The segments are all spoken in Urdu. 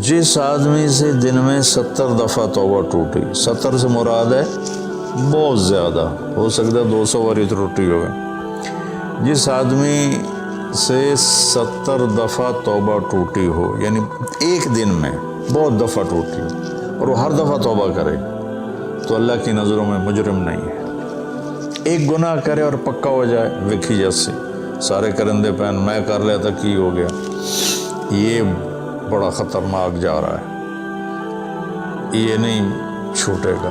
جس آدمی سے دن میں 70 دفعہ توبہ ٹوٹی، 70 سے مراد ہے بہت زیادہ، ہو سکتا ہے 200 باری ٹوٹی ہوگی، جس آدمی سے 70 دفعہ توبہ ٹوٹی ہو، یعنی ایک دن میں بہت دفعہ ٹوٹی اور وہ ہر دفعہ توبہ کرے، تو اللہ کی نظروں میں مجرم نہیں ہے۔ ایک گناہ کرے اور پکا ہو جائے، وکھی جیسے سارے کرندے پہن میں کر لیا تھا کی ہو گیا، یہ بڑا خطرناک جا رہا ہے، یہ نہیں چھوٹے گا۔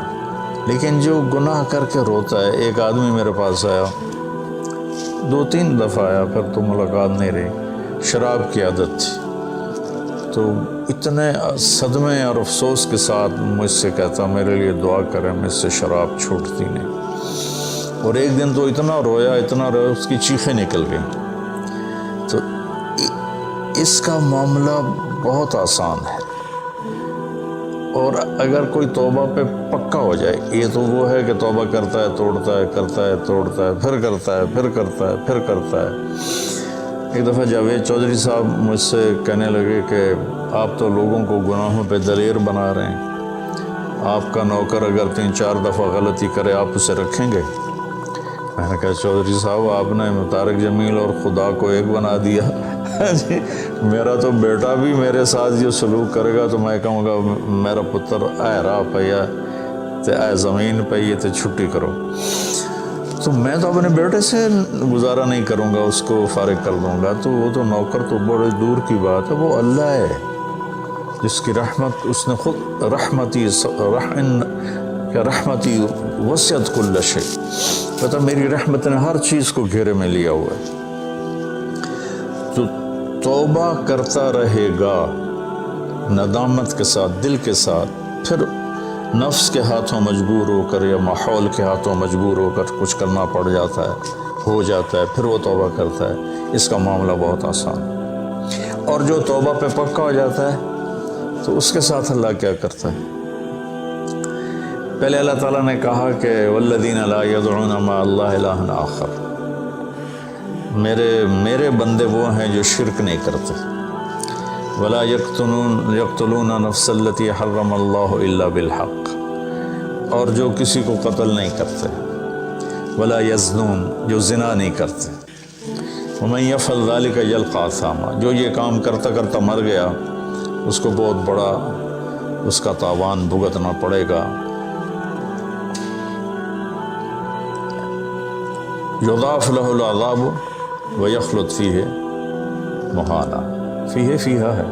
لیکن جو گناہ کر کے روتا ہے، ایک آدمی میرے پاس آیا، 2-3 دفعہ آیا، پھر تو ملاقات نہیں رہی، شراب کی عادت تھی، تو اتنے صدمے اور افسوس کے ساتھ مجھ سے کہتا میرے لیے دعا کریں، مجھ سے شراب چھوٹتی نہیں۔ اور ایک دن تو اتنا رویا اس کی چیخیں نکل گئیں۔ تو اس کا معاملہ بہت آسان ہے، اور اگر کوئی توبہ پہ پکا ہو جائے، یہ تو وہ ہے کہ توبہ کرتا ہے توڑتا ہے، کرتا ہے توڑتا ہے، پھر کرتا ہے، پھر کرتا ہے، پھر کرتا ہے۔ ایک دفعہ جاوید چودھری صاحب مجھ سے کہنے لگے کہ آپ تو لوگوں کو گناہوں پہ دلیر بنا رہے ہیں، آپ کا نوکر اگر 3-4 دفعہ غلطی کرے آپ اسے رکھیں گے؟ میں نے کہا چودھری صاحب آپ نے طارق جمیل اور خدا کو ایک بنا دیا، جی میرا تو بیٹا بھی میرے ساتھ یہ سلوک کرے گا تو میں کہوں گا میرا پتر اے راہ پیا تے اے زمین پئی تے چھٹی کرو، تو میں تو اپنے بیٹے سے گزارا نہیں کروں گا، اس کو فارغ کر دوں گا، تو وہ تو نوکر تو بڑے دور کی بات ہے، وہ اللہ ہے جس کی رحمت، اس نے خود رحمتی وسعت کل شیء، پتہ میری رحمت نے ہر چیز کو گھیرے میں لیا ہوا ہے۔ تو توبہ کرتا رہے گا ندامت کے ساتھ، دل کے ساتھ، پھر نفس کے ہاتھوں مجبور ہو کر یا ماحول کے ہاتھوں مجبور ہو کر کچھ کرنا پڑ جاتا ہے، ہو جاتا ہے، پھر وہ توبہ کرتا ہے، اس کا معاملہ بہت آسان ہے۔ اور جو توبہ پہ پکا ہو جاتا ہے تو اس کے ساتھ اللہ کیا کرتا ہے؟ پہلے اللہ تعالیٰ نے کہا کہ والذین لا یدعون مع اللہ الہا آخر، میرے بندے وہ ہیں جو شرک نہیں کرتے، ولا یقتلون نفس التی حرم اللہ الا بالحق، اور جو کسی کو قتل نہیں کرتے، ولا یزنون، جو زنا نہیں کرتے، ومن یفعل ذلک یلقى اثاما، جو یہ کام کرتا کرتا مر گیا اس کو بہت بڑا اس کا تاوان بھگتنا پڑے گا۔ یضاعف له العذاب ویخلد فیہ مہانا، فیہا ہے،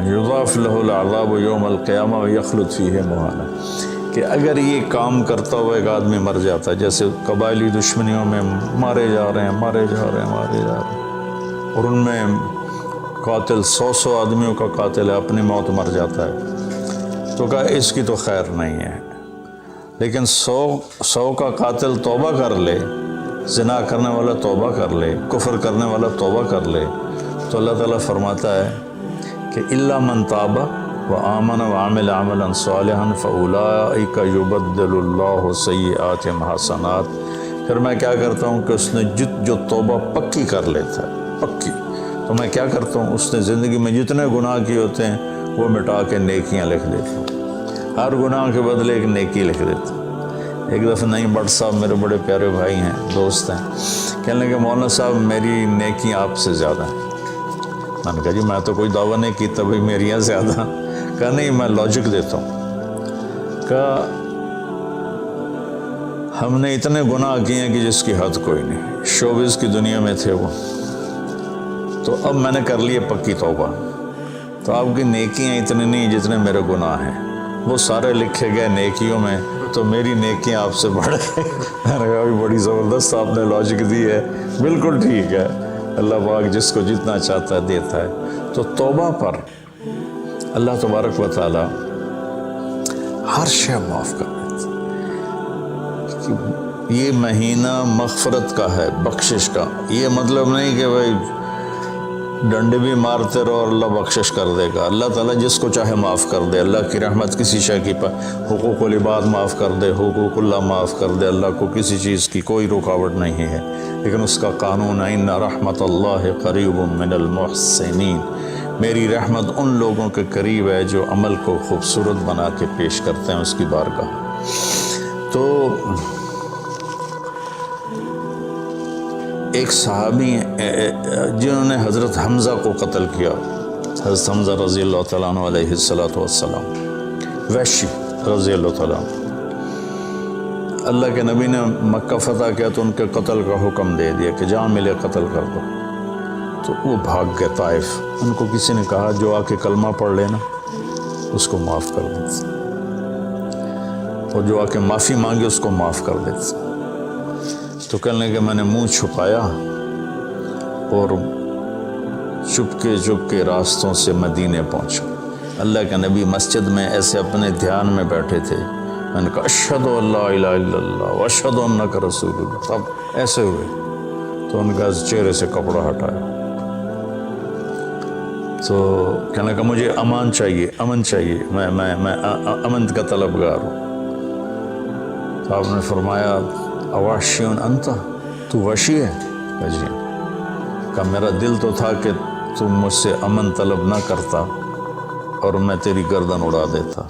یضاعف له العذاب یوم القیامہ ویخلد فیہ مہانا، کہ اگر یہ کام کرتا ہوا ایک آدمی مر جاتا ہے، جیسے قبائلی دشمنیوں میں مارے جا رہے ہیں، اور ان میں قاتل 100 آدمیوں کا قاتل ہے، اپنی موت مر جاتا ہے، تو کہا اس کی تو خیر نہیں ہے، لیکن 100 کا قاتل توبہ کر لے، زنا کرنے والا توبہ کر لے، کفر کرنے والا توبہ کر لے، تو اللہ تعالیٰ فرماتا ہے کہ الا من تاب وآمن وعمل عملا صالحا فاولئک یبدل اللہ سیئاتہم حسنات، پھر میں کیا کرتا ہوں کہ اس نے جو توبہ پکی کر لیتا ہے، پکی، تو میں کیا کرتا ہوں اس نے زندگی میں جتنے گناہ کیے ہوتے ہیں وہ مٹا کے نیکیاں لکھ دیتا ہوں، ہر گناہ کے بدلے ایک نیکی لکھ دیتا ہوں۔ ایک دفعہ نعیم بٹ صاحب میرے بڑے پیارے بھائی ہیں، دوست ہیں، کہنے لگے مولانا صاحب میری نیکی آپ سے زیادہ ہیں۔ میں نے کہا جی میں تو کوئی دعویٰ نہیں کی تبھی میریاں زیادہ، کہا نہیں میں لاجک دیتا ہوں، کہا ہم نے اتنے گناہ کیے ہیں کہ جس کی حد کوئی نہیں، شوبز کی دنیا میں تھے وہ، تو اب میں نے کر لیے پکی توبہ، تو آپ کی نیکیاں اتنے نہیں جتنے میرے گناہ ہیں، وہ سارے لکھے گئے نیکیوں میں، تو میری نیکیاں آپ سے بڑھ گئی۔ میں نے کہا بڑی زبردست آپ نے لاجک دی ہے، بالکل ٹھیک ہے، اللہ پاک جس کو جتنا چاہتا ہے دیتا ہے۔ تو توبہ پر اللہ تبارک و تعالی ہر شے معاف کر دیتا ہے۔ یہ مہینہ مغفرت کا ہے، بخشش کا، یہ مطلب نہیں کہ بھائی ڈنڈے بھی مارتے رہو اور اللہ بخشش کر دے گا. اللہ تعالیٰ جس کو چاہے معاف کر دے. اللہ کی رحمت کسی شے کی حقوق العباد معاف کر دے, حقوق اللہ معاف کر دے. اللہ کو کسی چیز کی کوئی رکاوٹ نہیں ہے, لیکن اس کا قانون ہے ان رحمت اللہ قریب من المحسنین. میری رحمت ان لوگوں کے قریب ہے جو عمل کو خوبصورت بنا کے پیش کرتے ہیں اس کی بارگاہ. تو ایک صحابی جنہوں نے حضرت حمزہ کو قتل کیا, حضرت حمزہ رضی اللہ تعالیٰ عنہ علیہ السلام, وحشی رضی اللہ تعالیٰ عنہ. اللہ کے نبی نے مکہ فتح کیا تو ان کے قتل کا حکم دے دیا کہ جہاں ملے قتل کر دو. تو وہ بھاگ گئے طائف. ان کو کسی نے کہا جو آ کے کلمہ پڑھ لینا اس کو معاف کر دیتے, اور جو آ کے معافی مانگے اس کو معاف کر دیتے. تو کہنے کہ میں نے منہ چھپایا اور چپ کے راستوں سے مدینے پہنچا. اللہ کے نبی مسجد میں ایسے اپنے دھیان میں بیٹھے تھے. میں نے کہا اشہد ان لا الہ الا اللہ واشہد انک رسول اللہ. تب ایسے ہوئے تو ان کا چہرے سے کپڑا ہٹایا. تو کہنے کہ مجھے امن چاہیے, میں امن کا طلبگار ہوں. تو آپ نے فرمایا اواشیون انت, تو وحشی ہے؟ جی. کہ میرا دل تو تھا کہ تم مجھ سے امن طلب نہ کرتا اور میں تیری گردن اڑا دیتا,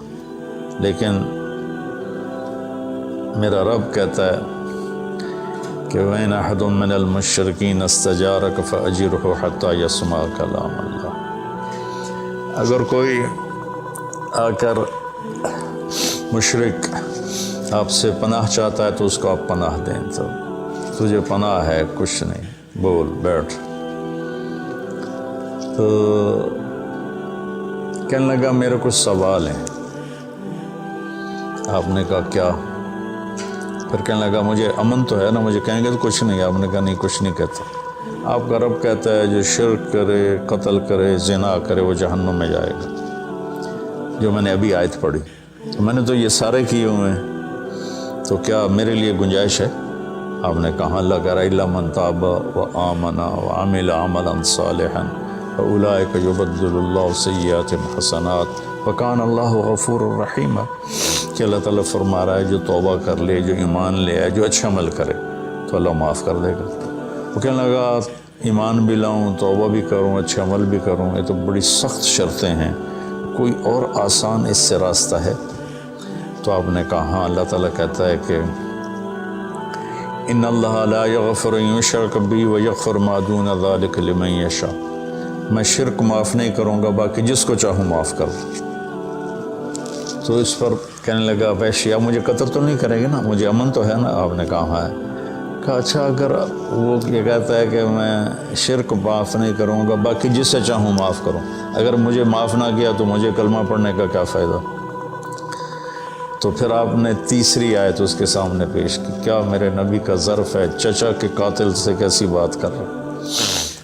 لیکن میرا رب کہتا ہے کہ وَإِنْ أَحَدٌ مِّنَ الْمُشْرِكِينَ اسْتَجَارَكَ فَأَجِرْهُ حَتَّى يَسْمَعَ كَلَامَ اللَّهِ. اگر کوئی آ کر مشرک آپ سے پناہ چاہتا ہے تو اس کو آپ پناہ دیں. تو تجھے پناہ ہے, کچھ نہیں, بول بیٹھ. تو کہنے لگا میرے کچھ سوال ہیں. آپ نے کہا کیا؟ پھر کہنے لگا مجھے امن تو ہے نا, مجھے کہیں گے تو کچھ نہیں. آپ نے کہا نہیں کچھ نہیں کہتا. آپ کا رب کہتا ہے جو شرک کرے, قتل کرے, زنا کرے وہ جہنم میں جائے گا, جو میں نے ابھی آیت پڑھی. تو میں نے تو یہ سارے کیے ہوئے ہیں, تو کیا میرے لیے گنجائش ہے؟ آپ نے کہا اللہ کہہ رہا الا من تاب وآمن وعمل عملا صالحا فاولئک یبدل اللہ سیئاتہم حسنات وکان اللہ غفور الرحیم. کہ اللہ تعالیٰ فرما رہا ہے جو توبہ کر لے, جو ایمان لے آئے, جو اچھا عمل کرے تو اللہ معاف کر دے گا. وہ کہنے لگا ایمان بھی لاؤں, توبہ بھی کروں, اچھا عمل بھی کروں, یہ تو بڑی سخت شرطیں ہیں, کوئی اور آسان اس سے راستہ ہے؟ تو آپ نے کہا ہاں, اللہ تعالیٰ کہتا ہے کہ ان اللہ لا یغفر ان یشرک بی ویغفر ما دون ذلک لمن یشاء. میں شرک معاف نہیں کروں گا, باقی جس کو چاہوں معاف کر دوں. تو اس پر کہنے لگا وحشی آپ مجھے قتل تو نہیں کریں گے نا, مجھے امن تو ہے نا؟ آپ نے کہا ہاں ہے. کہا اچھا اگر وہ یہ کہتا ہے کہ میں شرک معاف نہیں کروں گا, باقی جس سے چاہوں معاف کروں, اگر مجھے معاف نہ کیا تو مجھے کلمہ پڑھنے کا کیا فائدہ؟ تو پھر آپ نے تیسری آیت اس کے سامنے پیش کی. کیا میرے نبی کا ظرف ہے چچا کے قاتل سے کیسی بات کر رہا,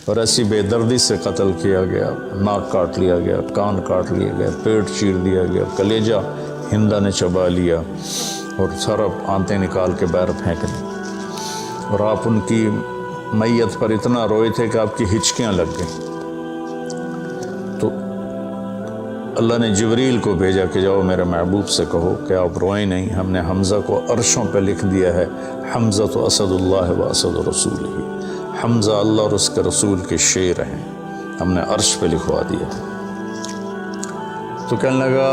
اور ایسی بے دردی سے قتل کیا گیا, ناک کاٹ لیا گیا, کان کاٹ لیے گئے, پیٹ چیر دیا گیا, کلیجہ ہندا نے چبا لیا اور سارا آنتیں نکال کے باہر پھینک دی. اور آپ ان کی میت پر اتنا روئے تھے کہ آپ کی ہچکیاں لگ گئیں. تو اللہ نے جبریل کو بھیجا کہ جاؤ میرے محبوب سے کہو کہ آپ روئیں نہیں, ہم نے حمزہ کو عرشوں پہ لکھ دیا ہے, حمزہ تو اسد اللہ و اسد رسول ہی, حمزہ اللہ اور اس کے رسول کے شیر ہیں, ہم نے عرش پہ لکھوا دیا. تو کہنے لگا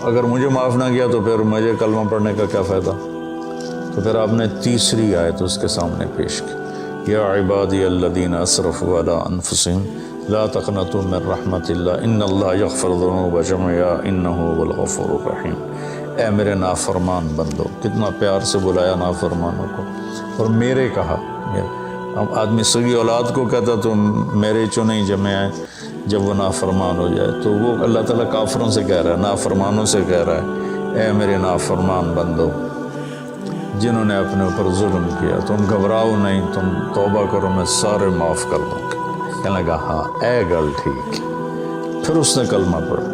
اگر مجھے معاف نہ کیا تو پھر مجھے کلمہ پڑھنے کا کیا فائدہ؟ تو پھر آپ نے تیسری آیت اس کے سامنے پیش کی, یا عبادی الذین اسرفوا علی انفسہم لا تقنطوا من رحمت اللہ ان اللہ یغفر الذنوب جميعا انہ هو الغفور الرحیم. اے میرے نافرمان بندو, کتنا پیار سے بلایا نافرمانوں کو, اور میرے کہا. اب آدمی سگی اولاد کو کہتا تو میرے چنے جمع آئے جب وہ نافرمان ہو جائے, تو وہ اللہ تعالیٰ کافروں سے کہہ رہا ہے, نافرمانوں سے کہہ رہا ہے اے میرے نافرمان بندو جنہوں نے اپنے اوپر ظلم کیا, تم گھبراؤ نہیں, تم توبہ کرو, میں سارے معاف کر دوں گا. کہنے لگا ہاں اے گل ٹھیک. پھر اس نے کلمہ پڑھا.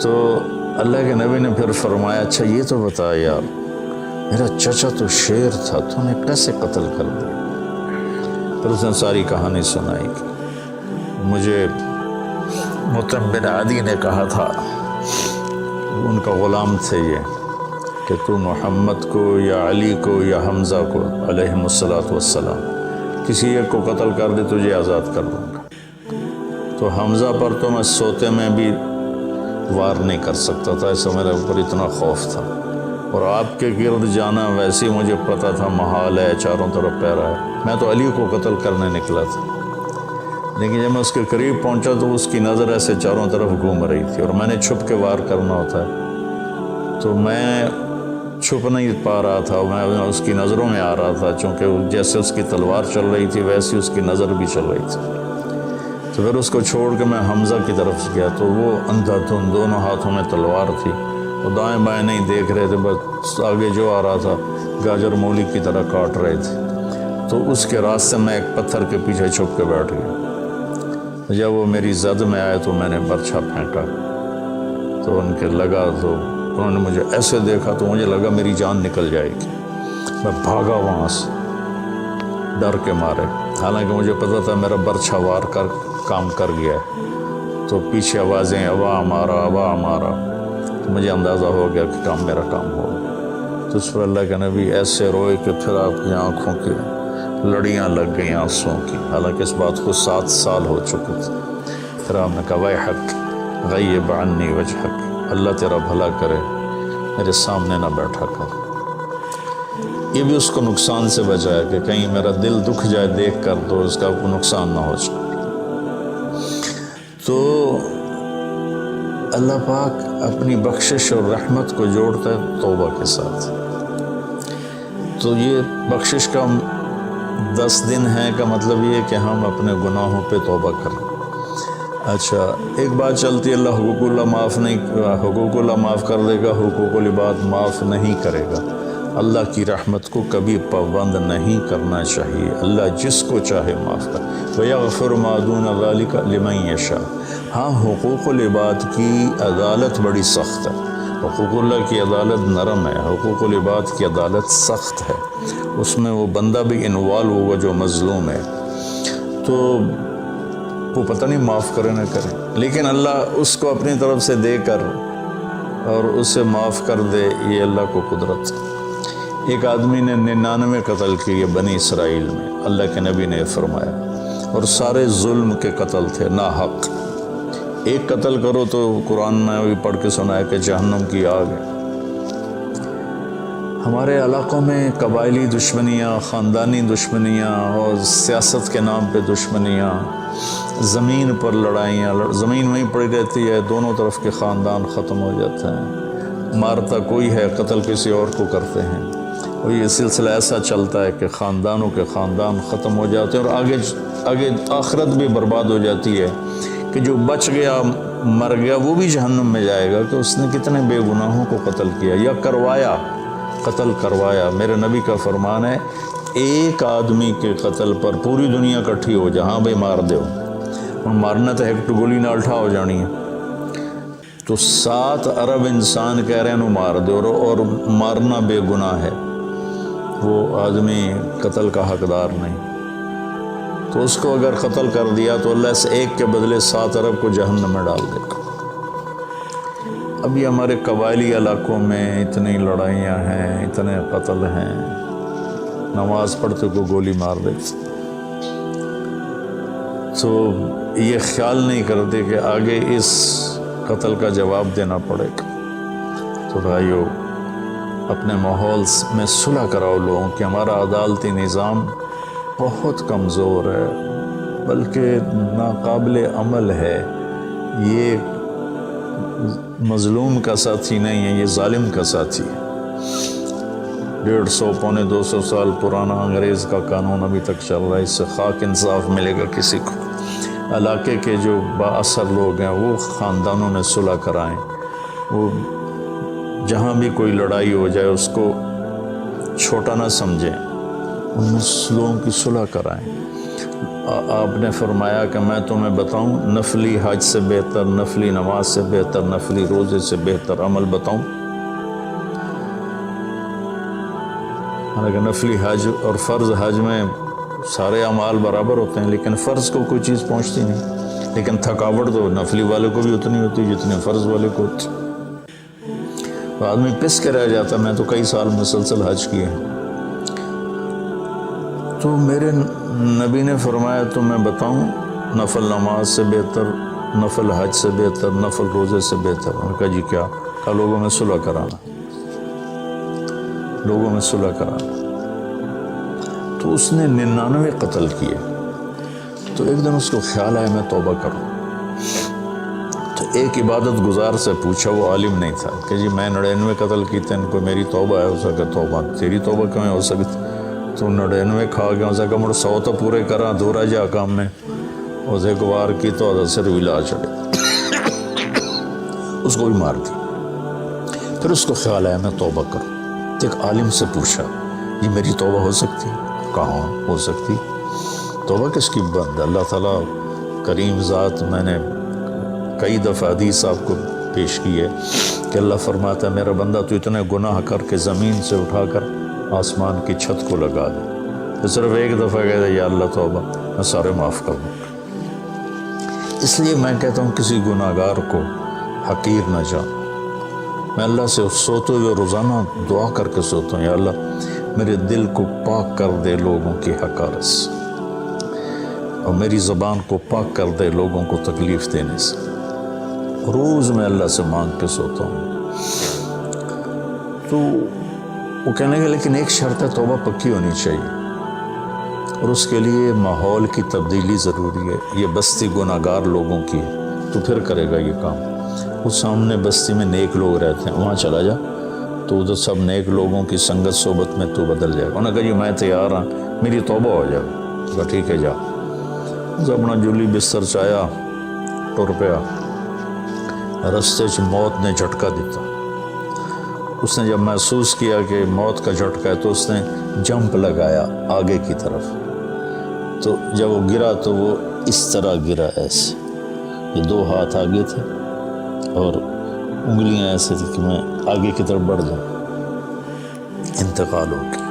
تو اللہ کے نبی نے پھر فرمایا اچھا یہ تو بتا یار, میرا چچا تو شیر تھا, تو نے کیسے قتل کر دیا؟ پھر اس نے ساری کہانی سنائی کہ مجھے مطعم بن عدی نے کہا تھا، ان کا غلام تھے یہ، کہ تو محمد کو یا علی کو یا حمزہ کو علیہم الصلاۃ والسلام کسی ایک کو قتل کر دے تجھے آزاد کر دوں گا۔ تو حمزہ پر تو میں سوتے میں بھی وار نہیں کر سکتا تھا، ایسا میرے اوپر اتنا خوف تھا، اور آپ کے گرد جانا ویسے مجھے پتا تھا محال ہے، چاروں طرف پہرا ہے۔ میں تو علی کو قتل کرنے نکلا تھا، لیکن جب میں اس کے قریب پہنچا تو اس کی نظر ایسے چاروں طرف گھوم رہی تھی، اور میں نے چھپ کے وار کرنا ہوتا ہے، تو میں چھپ نہیں پا رہا تھا، میں اس کی نظروں میں آ رہا تھا، چونکہ جیسے اس کی تلوار چل رہی تھی ویسی اس کی نظر بھی چل رہی تھی۔ تو پھر اس کو چھوڑ کے میں حمزہ کی طرف گیا تو وہ اندھا دھند، دونوں ہاتھوں میں تلوار تھی، وہ دائیں بائیں نہیں دیکھ رہے تھے، بس آگے جو آ رہا تھا گاجر مولی کی طرح کاٹ رہے تھے۔ تو اس کے راستے میں ایک پتھر کے پیچھے چھپ کے بیٹھ گیا۔ جب وہ میری زد میں آئے تو میں نے برچھا پھینکا، تو ان کے لگا، تو انہوں نے مجھے ایسے دیکھا تو مجھے لگا میری جان نکل جائے گی۔ میں بھاگا وہاں سے ڈر کے مارے، حالانکہ مجھے پتا تھا میرا برچھا وار کر کام کر گیا ہے۔ تو پیچھے آوازیں ابا ہمارا ابا ہمارا، تو مجھے اندازہ ہو گیا کہ میرا کام ہو گیا۔ تو اس پر اللہ کے نبی ایسے روئے کہ پھر آپ کی آنکھوں کی لڑیاں لگ گئیں آنسوں کی، حالانکہ اس بات کو 7 سال ہو چکے تھے۔ پھر آپ نے کہا ویحک غیب عنی وجہک، اللہ تیرا بھلا کرے میرے سامنے نہ بیٹھا کر۔ یہ بھی اس کو نقصان سے بچایا کہ کہیں میرا دل دکھ جائے دیکھ کر تو اس کا کوئی نقصان نہ ہو جائے۔ تو اللہ پاک اپنی بخشش اور رحمت کو جوڑتا ہے توبہ کے ساتھ۔ تو یہ بخشش کا 10 دن ہے کا مطلب یہ کہ ہم اپنے گناہوں پہ توبہ کریں۔ اچھا، ایک بات چلتی ہے، اللہ حقوق اللہ معاف کر دے گا، حقوق العباد معاف نہیں کرے گا۔ اللہ کی رحمت کو کبھی پابند نہیں کرنا چاہیے، اللہ جس کو چاہے معاف کر۔ وَيَغْفِرُ مَا دُونَ ذَلِكَ لِمَن يَشَاءُ۔ ہاں، حقوق العباد کی عدالت بڑی سخت ہے، حقوق اللہ کی عدالت نرم ہے، حقوق العباد کی عدالت سخت ہے، اس میں وہ بندہ بھی انوالو ہوگا جو مظلوم ہے، تو وہ پتہ نہیں معاف کرے نہ کرے، لیکن اللہ اس کو اپنی طرف سے دے کر اور اسے معاف کر دے، یہ اللہ کو قدرت ہے۔ ایک آدمی نے 99 قتل کیے بنی اسرائیل میں، اللہ کے نبی نے فرمایا، اور سارے ظلم کے قتل تھے، ناحق۔ ایک قتل کرو تو قرآن میں بھی پڑھ کے سنا ہے کہ جہنم کی آگ ہے۔ ہمارے علاقوں میں قبائلی دشمنیاں، خاندانی دشمنیاں اور سیاست کے نام پہ دشمنیاں، زمین پر لڑائیاں، زمین وہیں پڑی رہتی ہے، دونوں طرف کے خاندان ختم ہو جاتے ہیں، مارتا کوئی ہے، قتل کسی اور کو کرتے ہیں، اور یہ سلسلہ ایسا چلتا ہے کہ خاندانوں کے خاندان ختم ہو جاتے ہیں، اور آگے آخرت بھی برباد ہو جاتی ہے کہ جو بچ گیا مر گیا وہ بھی جہنم میں جائے گا کہ اس نے کتنے بے گناہوں کو قتل کیا یا قتل کروایا۔ میرے نبی کا فرمان ہے، ایک آدمی کے قتل پر پوری دنیا اکٹھی ہو جہاں بھائی مار دو، اور مارنا تو ایک گولی نہ الٹا ہو جانی ہے، تو 7 ارب انسان کہہ رہے ہیں مار دو، اور مارنا بے گناہ ہے، وہ آدمی قتل کا حقدار نہیں، تو اس کو اگر قتل کر دیا تو اللہ اس ایک کے بدلے 7 ارب کو جہنم میں ڈال دے گا۔ ابھی ہمارے قبائلی علاقوں میں اتنی لڑائیاں ہیں، اتنے قتل ہیں، نماز پڑھتے کو گولی مار دیتے، تو یہ خیال نہیں کرتے کہ آگے اس قتل کا جواب دینا پڑے گا۔ تو بھائیو، اپنے ماحول میں صلح کراؤ لوگوں کہ ہمارا عدالتی نظام بہت کمزور ہے، بلکہ ناقابل عمل ہے، یہ مظلوم کا ساتھی نہیں ہے، یہ ظالم کا ساتھی ہے۔ 150 پونے 200 سال پرانا انگریز کا قانون ابھی تک چل رہا ہے، اس سے خاک انصاف ملے گا کسی کو؟ علاقے کے جو با اثر لوگ ہیں وہ خاندانوں نے صلح کرائیں، وہ جہاں بھی کوئی لڑائی ہو جائے اس کو چھوٹا نہ سمجھیں، ان میں لوگوں کی صلح کرائیں۔ آپ نے فرمایا کہ میں تمہیں بتاؤں نفلی حج سے بہتر، نفلی نماز سے بہتر، نفلی روزے سے بہتر عمل بتاؤں؟ حالانکہ نفلی حج اور فرض حج میں سارے اعمال برابر ہوتے ہیں لیکن فرض کو کوئی چیز پہنچتی نہیں، لیکن تھکاوٹ تو نفلی والے کو بھی اتنی ہوتی جتنے فرض والے کو ہوتی۔ تو آدمی پس کے رہ جاتا۔ میں تو کئی سال مسلسل حج کیے ہیں، تو میرے نبی نے فرمایا تو میں بتاؤں نفل نماز سے بہتر، نفل حج سے بہتر، نفل روزے سے بہتر؟ انہوں نے کہا جی کیا؟ کہا لوگوں میں صلح کرانا، لوگوں میں صلح کرانا۔ تو اس نے 99 قتل کیے۔ تو ایک دن اس کو خیال آیا میں توبہ کروں۔ تو ایک عبادت گزار سے پوچھا، وہ عالم نہیں تھا، کہ جی میں 99 قتل کیتے ہیں، کوئی میری توبہ ہے؟ اس کا توبہ تیری توبہ کیوں ہو سکتی؟ تو 99 کھا گیا، اس کا مڑ 100 تو پورے کرا دورا جا کام میں، اسے ایک وار کی تو صرف علاج چڑھے، اس کو بھی مار دی۔ پھر اس کو خیال آیا میں توبہ کروں۔ تو ایک عالم سے پوچھا یہ میری توبہ ہو سکتی؟ کہاں ہو سکتی؟ توبہ کس کی بند؟ اللہ تعالیٰ کریم ذات، میں نے کئی دفعہ حدیث آپ کو پیش کی ہے کہ اللہ فرماتا ہے میرا بندہ تو اتنے گناہ کر کے زمین سے اٹھا کر آسمان کی چھت کو لگا دے، تو صرف ایک دفعہ کہتا ہے یا اللہ توبہ، میں سارے معاف کر دوں۔ اس لیے میں کہتا ہوں کسی گناہ گار کو حقیر نہ جانو۔ میں اللہ سے سوتے ہوئے روزانہ دعا کر کے سوتا ہوں، یا اللہ میرے دل کو پاک کر دے لوگوں کی حقارت سے، اور میری زبان کو پاک کر دے لوگوں کو تکلیف دینے سے۔ روز میں اللہ سے مانگ کے سوتا ہوں۔ تو وہ کہنے لگے لیکن ایک شرط ہے، توبہ پکی ہونی چاہیے، اور اس کے لیے ماحول کی تبدیلی ضروری ہے۔ یہ بستی گناہ گار لوگوں کی ہے، تو پھر کرے گا یہ کام؟ اس سامنے بستی میں نیک لوگ رہتے ہیں، وہاں چلا جا، تو ادھر سب نیک لوگوں کی سنگت صحبت میں تو بدل جائے گا۔ انہوں نے کہا جی میں تیار ہوں، میری توبہ ہو جائے گا۔ کہا ٹھیک ہے جا۔ اپنا جولی بستر چایا، ٹر پیا۔ رستے چ موت نے جھٹکا دیتا۔ اس نے جب محسوس کیا کہ موت کا جھٹکا ہے تو اس نے جمپ لگایا آگے کی طرف۔ تو جب وہ گرا تو وہ اس طرح گرا، ایسے، یہ 2 ہاتھ آگے تھے اور انگلیاں ایسے تھی کہ میں آگے کی طرف بڑھ جاؤں۔ انتقال ہو گیا۔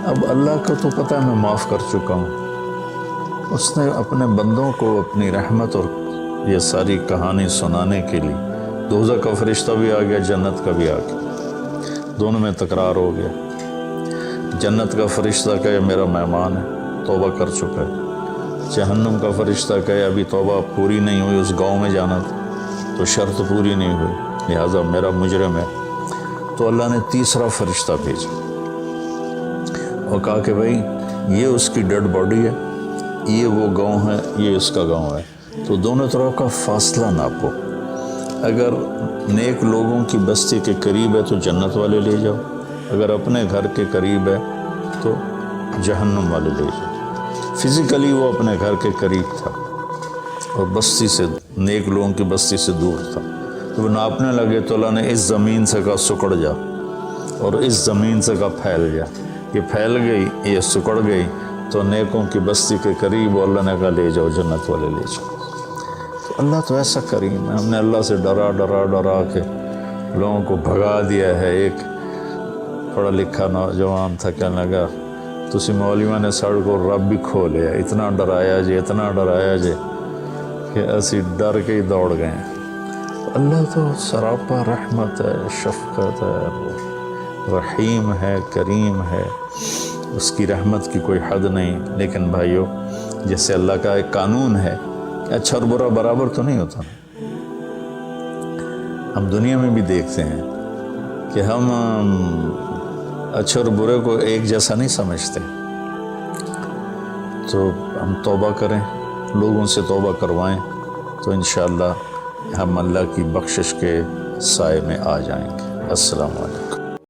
اب اللہ کو تو پتہ ہے میں معاف کر چکا ہوں، اس نے اپنے بندوں کو اپنی رحمت اور یہ ساری کہانی سنانے کے لیے دوزخ کا فرشتہ بھی آ گیا، جنت کا بھی آ گیا، دونوں میں تکرار ہو گیا۔ جنت کا فرشتہ کہے میرا مہمان ہے، توبہ کر چکا ہے۔ جہنم کا فرشتہ کہے ابھی توبہ پوری نہیں ہوئی، اس گاؤں میں جانا تھا تو شرط پوری نہیں ہوئی، لہٰذا میرا مجرم ہے۔ تو اللہ نے تیسرا فرشتہ بھیجا اور کہا کہ بھائی یہ اس کی ڈیڈ باڈی ہے، یہ وہ گاؤں ہے، یہ اس کا گاؤں ہے، تو دونوں طرف کا فاصلہ ناپو۔ اگر نیک لوگوں کی بستی کے قریب ہے تو جنت والے لے جاؤ، اگر اپنے گھر کے قریب ہے تو جہنم والے لے جاؤ۔ فزیکلی وہ اپنے گھر کے قریب تھا اور بستی سے، نیک لوگوں کی بستی سے دور تھا۔ تو وہ ناپنے لگے تو اللہ نے اس زمین سے کہا سکڑ جا، اور اس زمین سے کہا پھیل جا۔ یہ پھیل گئی، یہ سکڑ گئی تو نیکوں کی بستی کے قریب، اللہ نے کہا لے جاؤ، جنت والے لے جاؤ۔ تو اللہ تو ایسا کریم ہے۔ ہم نے اللہ سے ڈرا ڈرا ڈرا کے لوگوں کو بھگا دیا ہے۔ ایک پڑھا لکھا نوجوان تھا، کہنے لگا تسی مولویوں نے ساڑھ کو رب بھی کھو لیا، اتنا ڈرایا جے، اتنا ڈرایا جے کہ اسی ڈر کے ہی دوڑ گئے ہیں۔ اللہ تو سراپا رحمت ہے، شفقت ہے، رحیم ہے، کریم ہے، اس کی رحمت کی کوئی حد نہیں۔ لیکن بھائیو، جیسے اللہ کا ایک قانون ہے کہ اچھا اور برا برابر تو نہیں ہوتا نا۔ ہم دنیا میں بھی دیکھتے ہیں کہ ہم اچھے اور برے کو ایک جیسا نہیں سمجھتے، تو ہم توبہ کریں، لوگوں سے توبہ کروائیں، تو انشاءاللہ ہم اللہ کی بخشش کے سائے میں آ جائیں گے۔ السلام علیکم۔